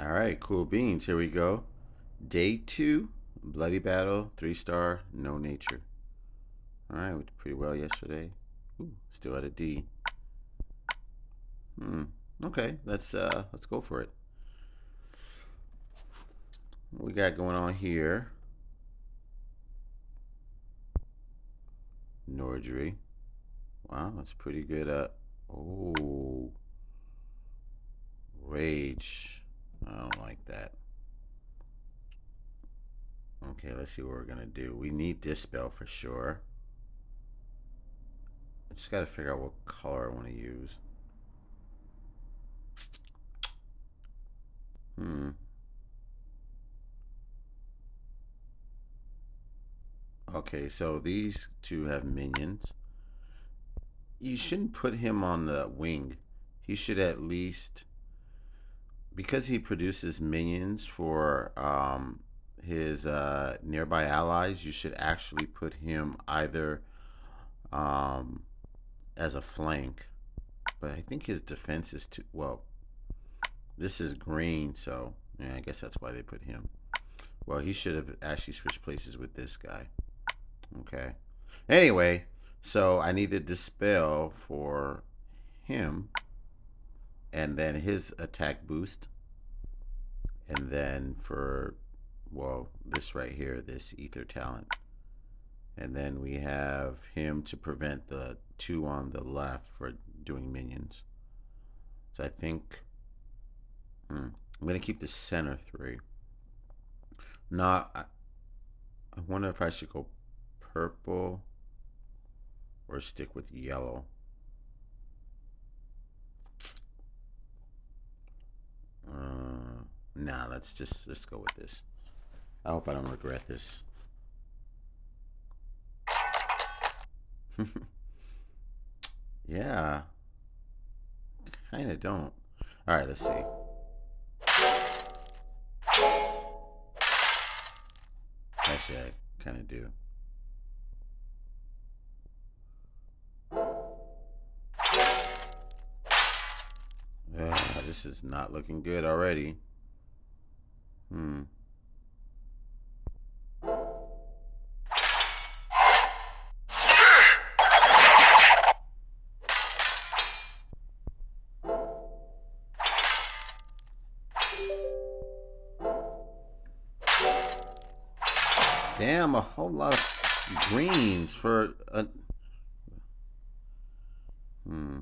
All right, cool beans. Here we go. Day 2, Bloody Battle, 3-star, no nature. All right, we did pretty well yesterday. Ooh, still at a D. Okay, let's go for it. What we got going on here? Nordry. Wow, that's pretty good. Oh, Rage. I don't like that. Okay, let's see what we're gonna do. We need Dispel for sure. I just gotta figure out what color I want to use. Hmm. Okay, so these two have minions. You shouldn't put him on the wing. He should at least, because he produces minions for his nearby allies, you should actually put him either um, as a flank. But I think his defense is too well. This is green, so yeah, I guess that's why they put him. Well, he should have actually switched places with this guy. Okay. Anyway, so I need to dispel for him, and then his attack boost, and then for, well, this right here, this ether talent, and then we have him to prevent the two on the left for doing minions. So I think I'm gonna keep the center three. Not. I wonder if I should go purple or stick with yellow. Nah, let's go with this. I hope I don't regret this. Yeah, kind of don't. All right, let's see. Actually, I kind of do. This is not looking good already. Hmm. Damn, a whole lot of greens for a. Hmm.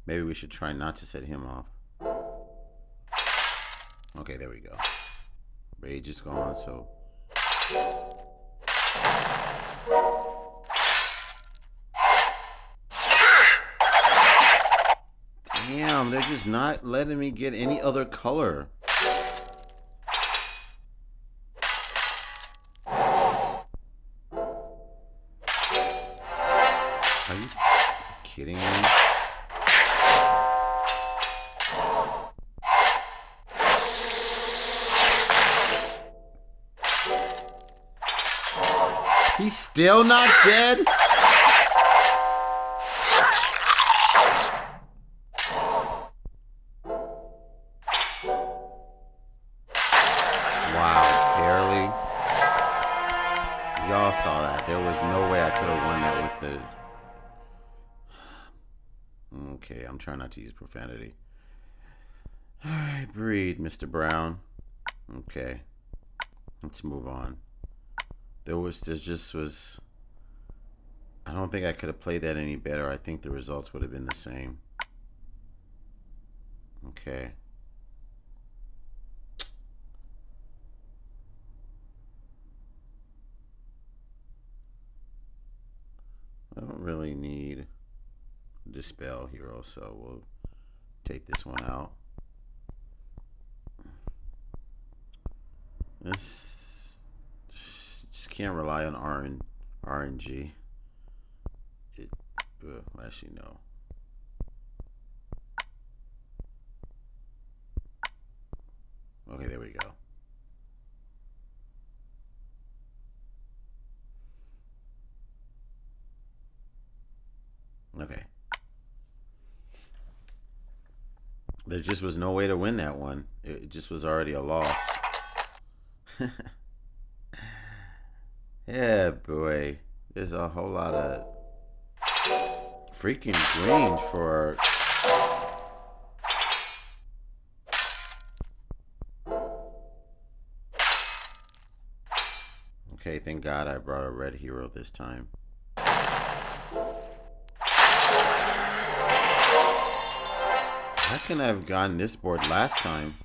Maybe we should try not to set him off. Okay, there we go. Rage is gone, so. Damn, they're just not letting me get any other color. Are you kidding me? He's still not dead? Wow, barely. Y'all saw that. There was no way I could have won that with the. Okay, I'm trying not to use profanity. Alright, breed, Mr. Brown. Okay. Let's move on. There just was. I don't think I could have played that any better. I think the results would have been the same. Okay. I don't really need Dispel Hero, so we'll take this one out. This just can't rely on RNG. Actually, no. Okay, there we go. Okay. There just was no way to win that one. It just was already a loss. Yeah, boy. There's a whole lot of freaking greens for... Okay, thank God I brought a red hero this time. How can I have gotten this board last time?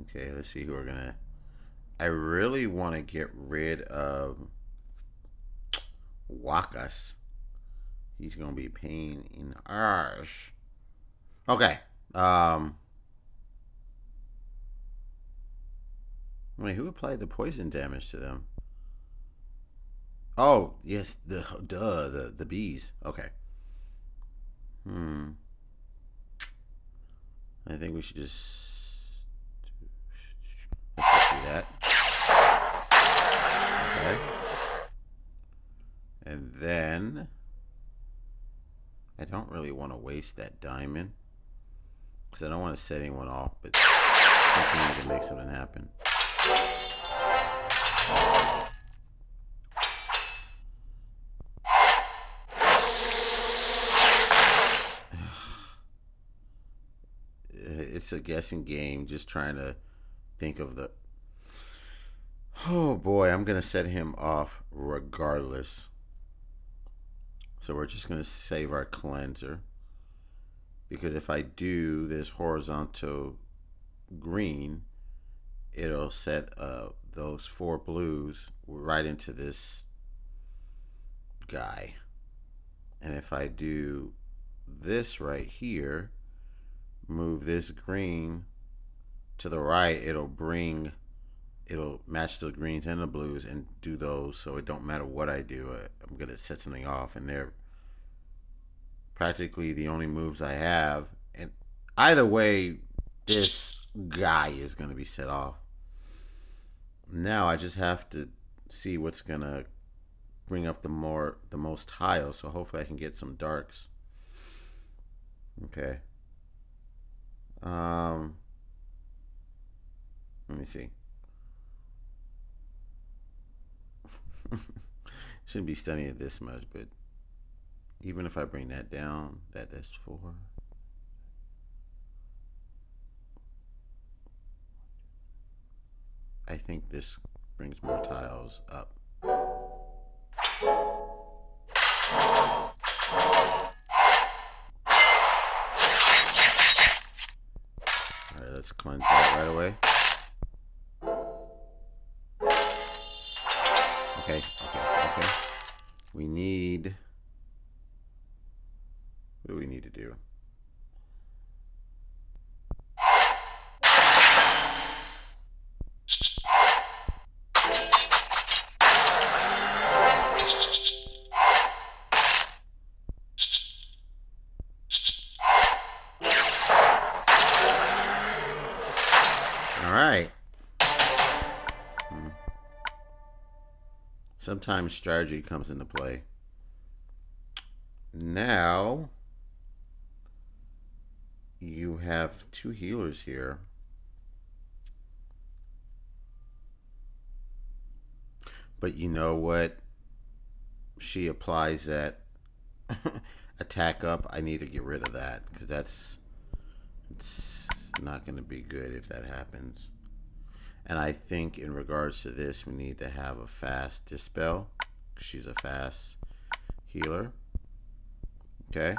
Okay, let's see who we're gonna... I really want to get rid of Wakas. He's gonna be a pain in the arse. Okay. Wait, who applied the poison damage to them? Oh, yes, the bees. Okay. I think we should just... Let's just do that. Okay. And then... I don't really want to waste that diamond. Because I don't want to set anyone off, but I think we can make something happen. It's a guessing game, just trying to think of the... Oh boy, I'm going to set him off regardless. So we're just going to save our cleanser. Because if I do this horizontal green, it'll set those 4 blues right into this guy. And if I do this right here, move this green to the right, it'll match the greens and the blues and do those, so it don't matter what I do. I'm gonna set something off, and they're practically the only moves I have. And either way, this guy is gonna be set off. Now I just have to see what's gonna bring up the most tiles, so hopefully I can get some darks. Okay. Let me see. Shouldn't be studying it this much, but even if I bring that down, that's 4. I think this brings more tiles up. Alright, let's cleanse that right away. Okay. We need... What do we need to do? Alright. Sometimes strategy comes into play. Now, you have 2 healers here. But you know what? She applies that attack up. I need to get rid of that, because it's not going to be good if that happens. And I think in regards to this, we need to have a fast dispel. She's a fast healer. Okay.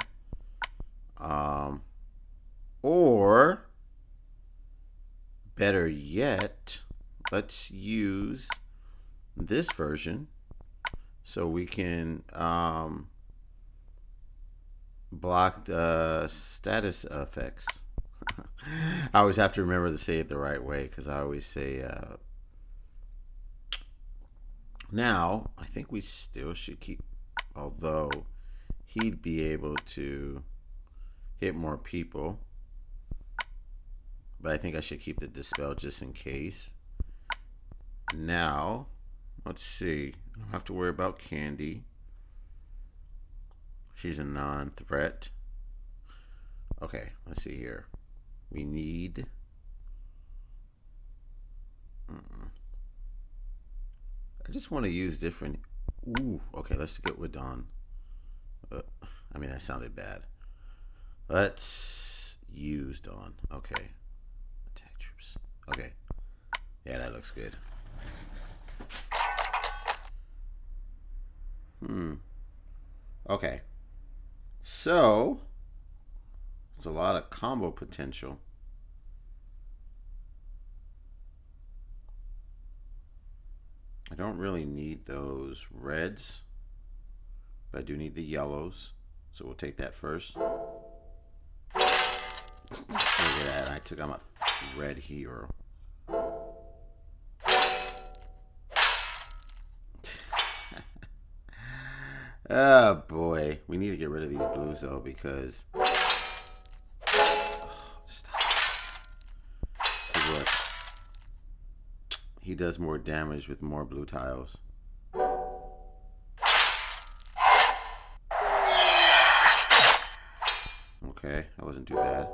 Or better yet, let's use this version so we can block the status effects. I always have to remember to say it the right way, because I always say now I think we still should keep, although he'd be able to hit more people. but I think I should keep the dispel just in case. Now, let's see. I don't have to worry about Candy. She's a non-threat. Okay, let's see here. We need... I just want to use different... Ooh, okay, let's get with Dawn. I mean, that sounded bad. Let's use Dawn. Okay. Attack troops. Okay. Yeah, that looks good. Okay. So, there's a lot of combo potential. I don't really need those reds, but I do need the yellows. So we'll take that first. Look at that. I took out my red hero. Oh boy. We need to get rid of these blues though because... stop. Look. He does more damage with more blue tiles. Okay, that wasn't too bad.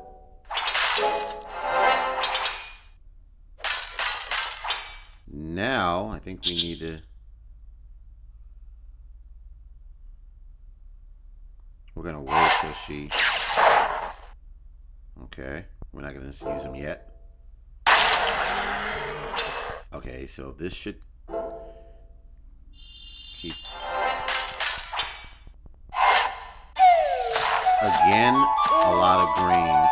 Now, I think we need to... We're going to wait till she... Okay, we're not going to use them yet. Okay, so this should keep... Again, a lot of greens.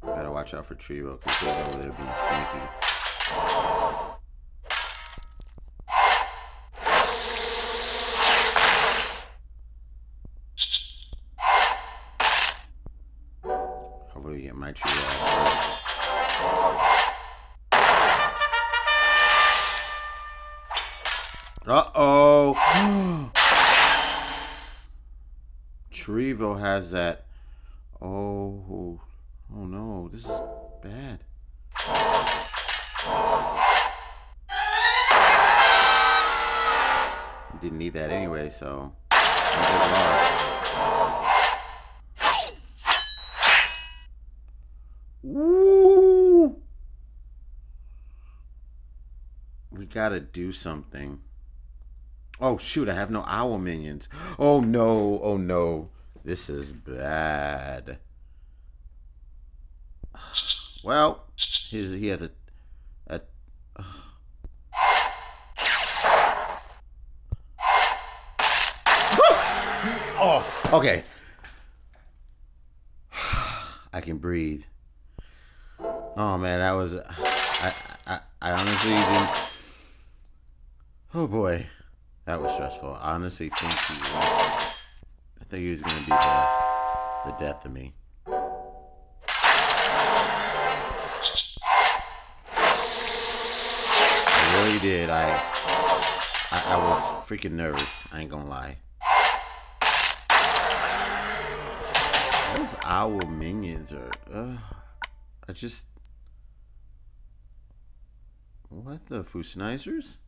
Gotta watch out for Trevo because he's over there being sneaky. Hopefully we get my Trevo. Uh-oh. Trevo has that. Oh no, this is bad. Didn't need that anyway, so. Woo! We gotta do something. Oh shoot, I have no owl minions. Oh no. This is bad. Well, he has a oh, okay. I can breathe. Oh man, that was I honestly didn't. Oh boy. That was stressful. I honestly think I think he was gonna be the death of me. I really did. I was freaking nervous. I ain't gonna lie. Those owl minions are. I just. What the Fusnizers?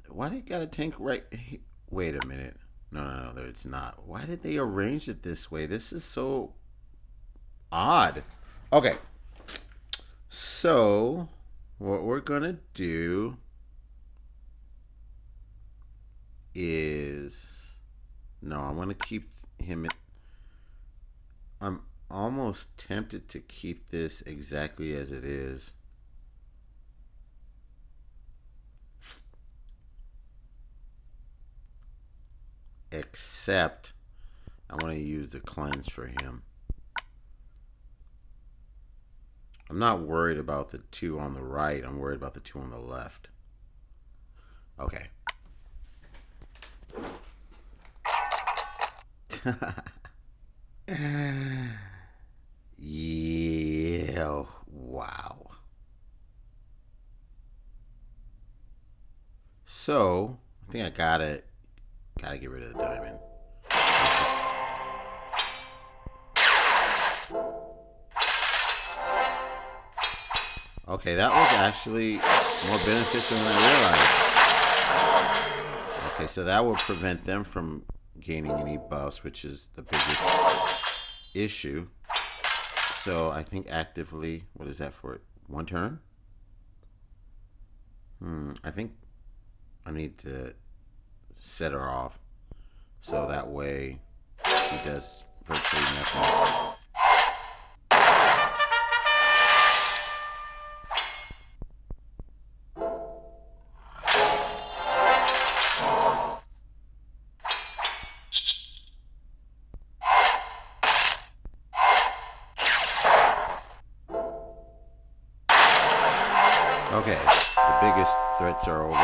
Why they got a tank right here? Wait a minute. No, it's not. Why did they arrange it this way? This is so odd. Okay. So, what we're going to do is... No, I want to keep him... I'm almost tempted to keep this exactly as it is. Except I want to use the cleanse for him. I'm not worried about the two on the right. I'm worried about the two on the left. Okay. Yeah. Wow. So, I think I gotta get rid of the diamond. Okay, that was actually more beneficial than I realized. Okay, so that will prevent them from gaining any buffs, which is the biggest issue. So I think actively, what is that for? One turn? I think I need to set her off so that way she does virtually nothing. Okay, the biggest threats are over.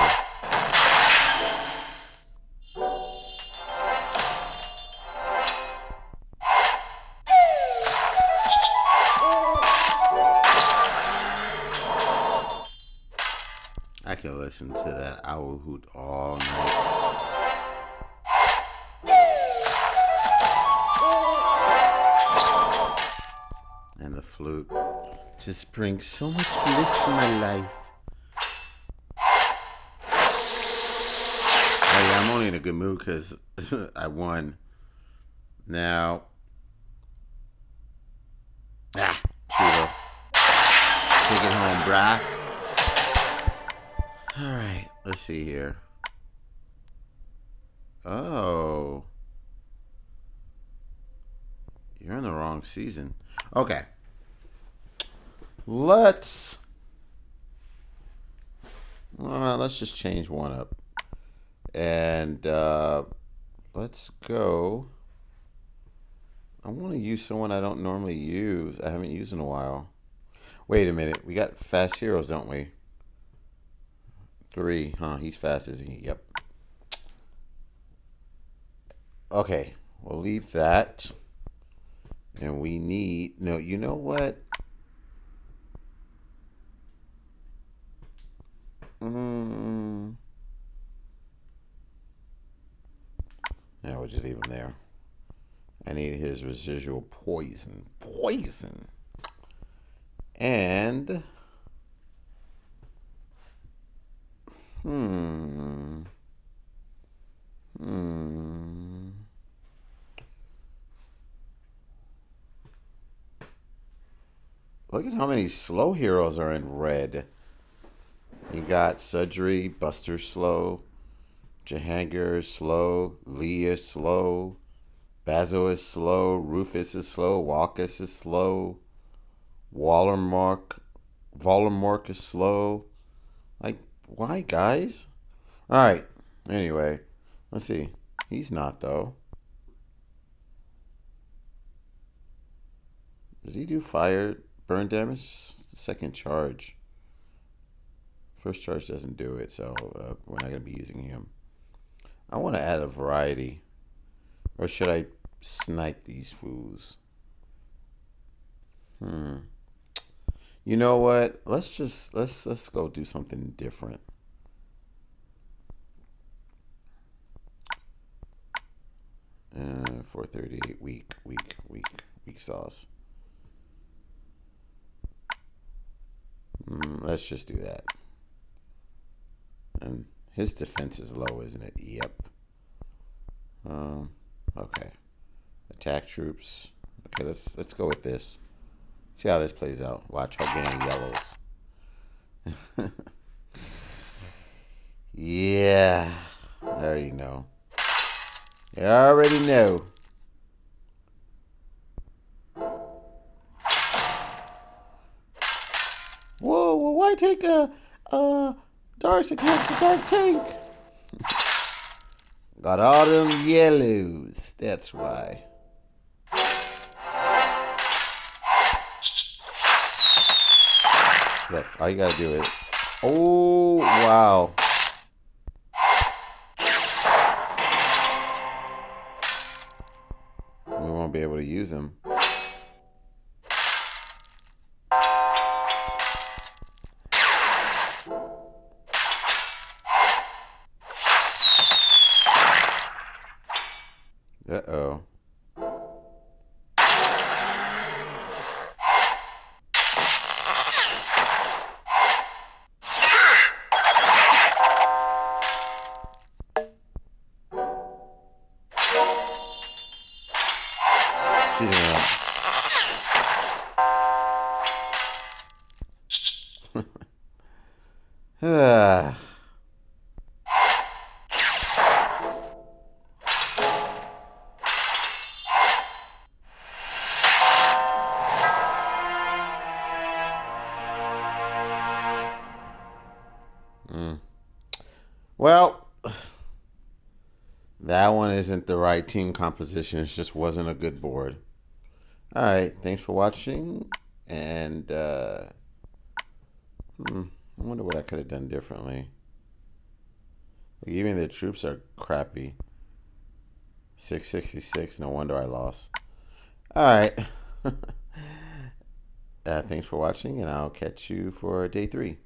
I can listen to that owl hoot all night. And the flute just brings so much bliss to my life. Oh yeah, I'm only in a good mood because I won. Now, Chulo. Take it home, brah. Alright, let's see here. Oh. You're in the wrong season. Okay. Let's just change one up. And let's go. I want to use someone I don't normally use. I haven't used in a while. Wait a minute. We got fast heroes, don't we? 3, huh? He's fast, isn't he? Yep. Okay. We'll leave that. And we need... No, you know what? Yeah, we'll just leave him there. I need his residual poison. Poison. And... Look at how many slow heroes are in red. You got Sudri, Buster slow, Jahangir is slow, Lee is slow, Basil is slow, Rufus is slow, Walkus is slow, Voldemort is slow. Like, why, guys? Alright, anyway, let's see. He's not, though. Does he do fire burn damage? It's the second charge. First charge doesn't do it, so we're not going to be using him. I want to add a variety. Or should I snipe these fools? You know what? Let's go do something different. $438 weak sauce. Let's just do that. And his defense is low, isn't it? Yep. Okay. Attack troops. Okay, let's go with this. See how this plays out. Watch how getting yellows. Yeah. I already know. You already know. Whoa, well, why take a Darks against a dark tank? Got all them yellows. That's why. Look, all you gotta do is... Oh, wow. We won't be able to use them. Uh-oh. Mm. Well, that one isn't the right team composition. It just wasn't a good board. All right, thanks for watching. And I wonder what I could have done differently. Like, even the troops are crappy. 666. No wonder I lost. All right. Thanks for watching, and I'll catch you for day 3.